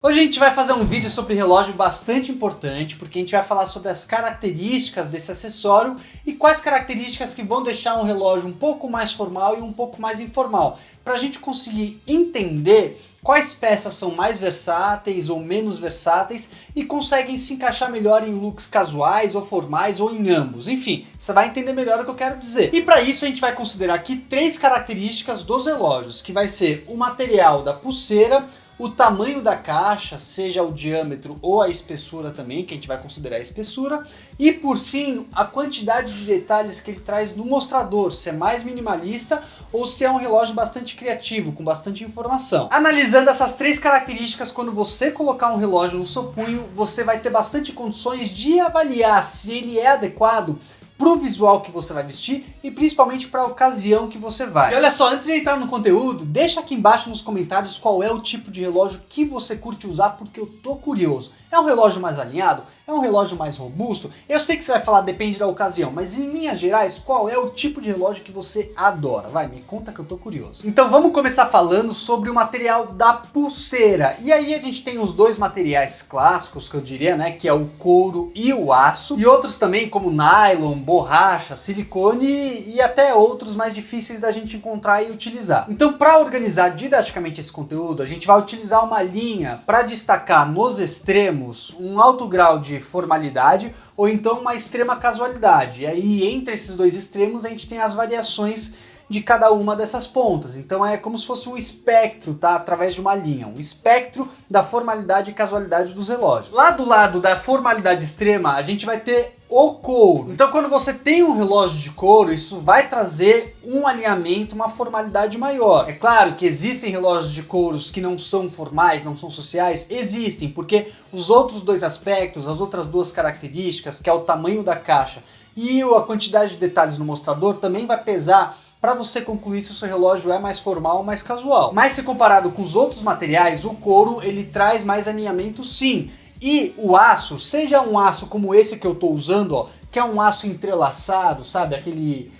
Hoje a gente vai fazer um vídeo sobre relógio bastante importante, porque a gente vai falar sobre as características desse acessório e quais características que vão deixar um relógio um pouco mais formal e um pouco mais informal, para a gente conseguir entender quais peças são mais versáteis ou menos versáteis e conseguem se encaixar melhor em looks casuais ou formais ou em ambos. Enfim, você vai entender melhor o que eu quero dizer. E para isso a gente vai considerar aqui três características dos relógios, que vai ser o material da pulseira, o tamanho da caixa, seja o diâmetro ou a espessura também, que a gente vai considerar a espessura. E por fim, a quantidade de detalhes que ele traz no mostrador, se é mais minimalista ou se é um relógio bastante criativo, com bastante informação. Analisando essas três características, quando você colocar um relógio no seu punho, você vai ter bastante condições de avaliar se ele é adequado pro visual que você vai vestir e principalmente para a ocasião que você vai. E olha só, antes de entrar no conteúdo, deixa aqui embaixo nos comentários qual é o tipo de relógio que você curte usar, porque eu tô curioso. É um relógio mais alinhado? É um relógio mais robusto? Eu sei que você vai falar depende da ocasião, mas em linhas gerais, qual é o tipo de relógio que você adora? Vai, me conta que eu tô curioso. Então vamos começar falando sobre o material da pulseira. E aí a gente tem os dois materiais clássicos que eu diria, né, que é o couro e o aço, e outros também como nylon, borracha, silicone e até outros mais difíceis da gente encontrar e utilizar. Então, para organizar didaticamente esse conteúdo, a gente vai utilizar uma linha para destacar nos extremos um alto grau de formalidade ou então uma extrema casualidade. E aí, entre esses dois extremos, a gente tem as variações de cada uma dessas pontas. Então é como se fosse um espectro, tá? Através de uma linha. Um espectro da formalidade e casualidade dos relógios. Lá do lado da formalidade extrema, a gente vai ter o couro. Então quando você tem um relógio de couro, isso vai trazer um alinhamento, uma formalidade maior. É claro que existem relógios de couros que não são formais, não são sociais. Existem, porque os outros dois aspectos, as outras duas características, que é o tamanho da caixa e a quantidade de detalhes no mostrador, também vai pesar para você concluir se o seu relógio é mais formal ou mais casual. Mas se comparado com os outros materiais, o couro ele traz mais alinhamento sim. E o aço, seja um aço como esse que eu estou usando, ó, que é um aço entrelaçado, sabe? Aquele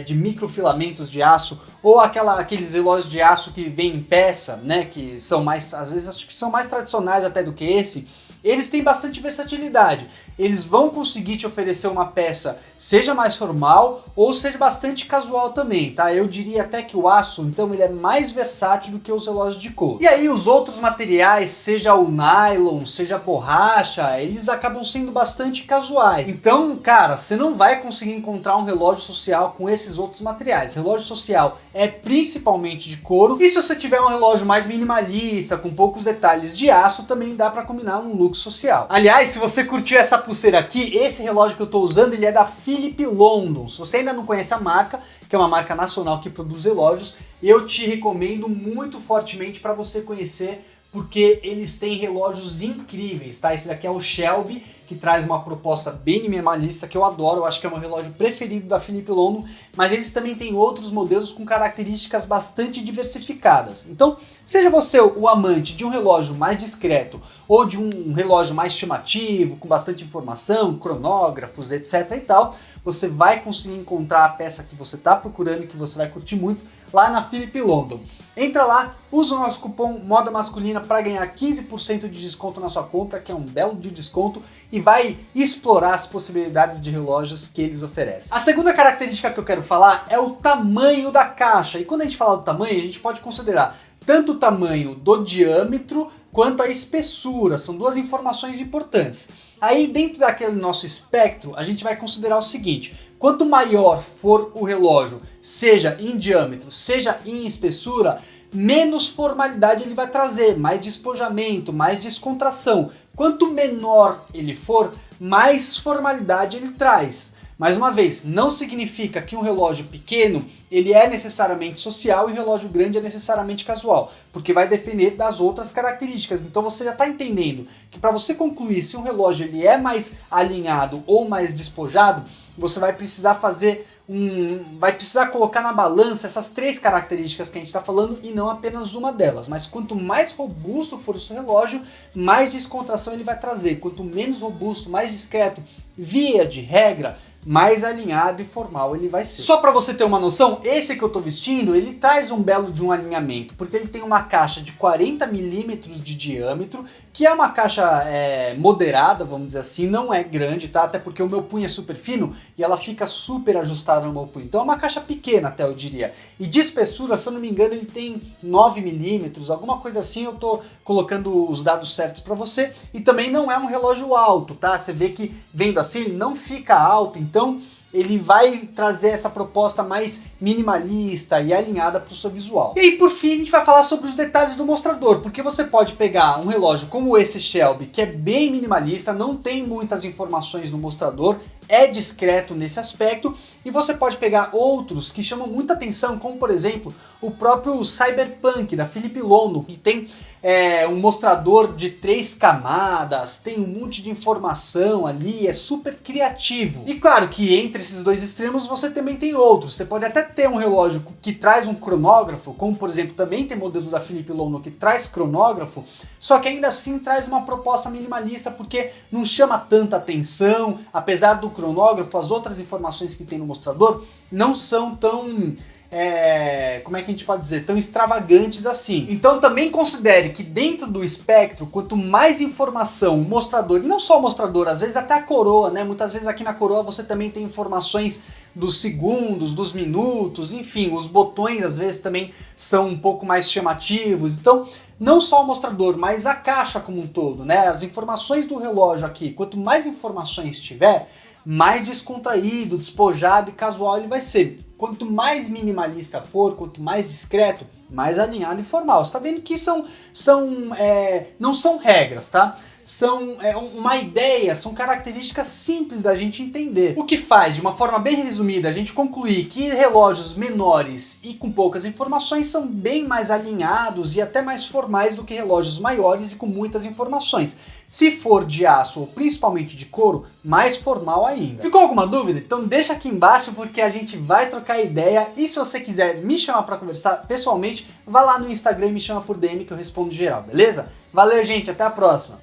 de microfilamentos de aço, ou aqueles relógios de aço que vem em peça, né? Que são mais, às vezes acho que são mais tradicionais até do que esse. Eles têm bastante versatilidade. Eles vão conseguir te oferecer uma peça, seja mais formal ou seja bastante casual também, tá? Eu diria até que o aço, então, ele é mais versátil do que os relógios de couro. E aí os outros materiais, seja o nylon, seja a borracha, eles acabam sendo bastante casuais. Então, cara, você não vai conseguir encontrar um relógio social com esses outros materiais. Relógio social é principalmente de couro. E se você tiver um relógio mais minimalista, com poucos detalhes de aço, também dá para combinar um look social. Aliás, se você curtiu essa pulseira aqui, esse relógio que eu estou usando, ele é da Philip London. Se você ainda não conhece a marca, que é uma marca nacional que produz relógios, eu te recomendo muito fortemente para você conhecer, porque eles têm relógios incríveis, tá? Esse daqui é o Shelby, que traz uma proposta bem minimalista, que eu adoro, eu acho que é o meu relógio preferido da Philip London, mas eles também têm outros modelos com características bastante diversificadas. Então, seja você o amante de um relógio mais discreto, ou de um relógio mais chamativo, com bastante informação, cronógrafos, etc e tal, você vai conseguir encontrar a peça que você está procurando e que você vai curtir muito lá na Philip London. Entra lá, usa o nosso cupom Moda Masculina para ganhar 15% de desconto na sua compra, que é um belo de desconto, e vai explorar as possibilidades de relógios que eles oferecem. A segunda característica que eu quero falar é o tamanho da caixa. E quando a gente fala do tamanho, a gente pode considerar tanto o tamanho do diâmetro quanto a espessura. São duas informações importantes. Aí dentro daquele nosso espectro, a gente vai considerar o seguinte: quanto maior for o relógio, seja em diâmetro, seja em espessura, menos formalidade ele vai trazer, mais despojamento, mais descontração. Quanto menor ele for, mais formalidade ele traz. Mais uma vez, não significa que um relógio pequeno ele é necessariamente social e um relógio grande é necessariamente casual, porque vai depender das outras características. Então você já está entendendo que para você concluir se um relógio ele é mais alinhado ou mais despojado, você vai precisar vai precisar colocar na balança essas três características que a gente está falando e não apenas uma delas. Mas quanto mais robusto for o seu relógio, mais descontração ele vai trazer. Quanto menos robusto, mais discreto, via de regra, mais alinhado e formal ele vai ser. Só para você ter uma noção, esse que eu tô vestindo, ele traz um belo de um alinhamento, porque ele tem uma caixa de 40 milímetros de diâmetro, que é uma caixa moderada, vamos dizer assim, não é grande, tá? Até porque o meu punho é super fino e ela fica super ajustada no meu punho. Então é uma caixa pequena até, eu diria. E de espessura, se eu não me engano, ele tem 9 milímetros, alguma coisa assim, eu tô colocando os dados certos para você. E também não é um relógio alto, tá? Você vê que vendo assim, ele não fica alto, então ele vai trazer essa proposta mais minimalista e alinhada para o seu visual. E aí, por fim, a gente vai falar sobre os detalhes do mostrador, porque você pode pegar um relógio como esse Shelby, que é bem minimalista, não tem muitas informações no mostrador, é discreto nesse aspecto, e você pode pegar outros que chamam muita atenção, como por exemplo, o próprio Cyberpunk da Philippe Lono, que tem um mostrador de 3 camadas, tem um monte de informação ali, é super criativo. E claro que entre esses dois extremos você também tem outros, você pode até ter um relógio que traz um cronógrafo, como por exemplo também tem modelos da Philippe Lono que traz cronógrafo, só que ainda assim traz uma proposta minimalista porque não chama tanta atenção, apesar do cronógrafo, as outras informações que tem no mostrador não são tão, como é que a gente pode dizer, tão extravagantes assim. Então também considere que dentro do espectro, quanto mais informação o mostrador, e não só o mostrador, às vezes até a coroa, né? Muitas vezes aqui na coroa você também tem informações dos segundos, dos minutos, enfim, os botões às vezes também são um pouco mais chamativos, então não só o mostrador, mas a caixa como um todo, né? As informações do relógio aqui, quanto mais informações tiver, mais descontraído, despojado e casual ele vai ser. Quanto mais minimalista for, quanto mais discreto, mais alinhado e formal. Você tá vendo que não são regras, tá? São uma ideia, são características simples da gente entender. O que faz, de uma forma bem resumida, a gente concluir que relógios menores e com poucas informações são bem mais alinhados e até mais formais do que relógios maiores e com muitas informações. Se for de aço ou principalmente de couro, mais formal ainda. Ficou alguma dúvida? Então deixa aqui embaixo porque a gente vai trocar ideia, e se você quiser me chamar para conversar pessoalmente, vá lá no Instagram e me chama por DM que eu respondo geral, beleza? Valeu, gente, até a próxima!